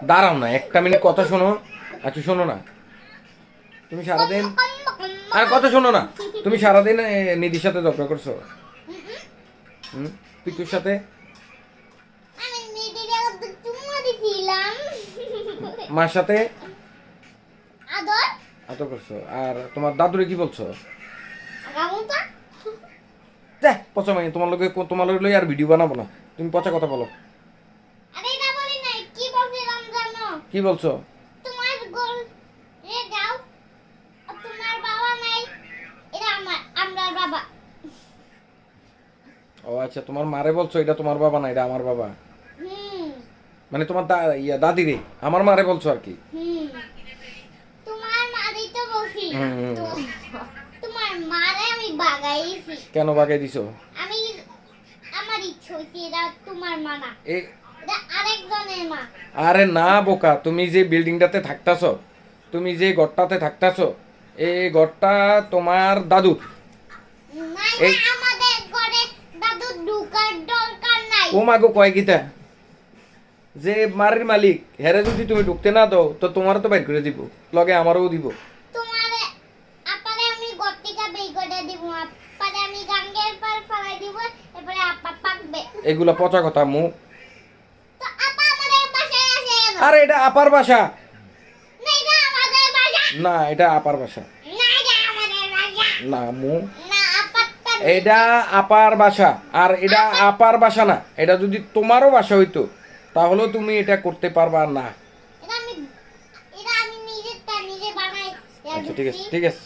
দাঁড়াও না, একটা মিনিট কথা শোনো। আচ্ছা শোনো না, তুমি সারাদিন আর কথা শোনো না, তুমি সারাদিন নিধির সাথে ঝগড়া করছো? পিকুর সাথে? মার সাথে আদর করছো? আর তোমার দাদুরে কি বলছো? পচা মাই, তোমার লগে আর ভিডিও বানাবো না, তুমি পচা কথা বলো। কি বলছো? ও আচ্ছা, তোমার মারে বলছো এটা তোমার বাবা না, এটা আমার বাবা। মানে তোমার দাদি রে, আমার মারে বলছো আর কি? কেন বাগাই দিছো? আরে না বোকা, তুমি যে বিল্ডিংটাতে থাকতাছো, তুমি যে ঘরটাতে থাকতাছো, এই ঘরটা তোমার দাদুর। ও মাগো কয় গীতা, যে মারের মালিক হেরে যদি তুমি ঢুকতে না দাও তো তোমারও তো বাইর করে দিব, লগে আমারও দিব। এগুলা পচা কথা মু। আরে এটা আপার বাসা না, এটা আপার বাসা না মু, এটা আপার বাসা। আর এটা আপার বাসা না, এটা যদি তোমারও বাসা হইতো তাহলেও তুমি এটা করতে পারবা না। আচ্ছা ঠিক আছে, ঠিক আছে।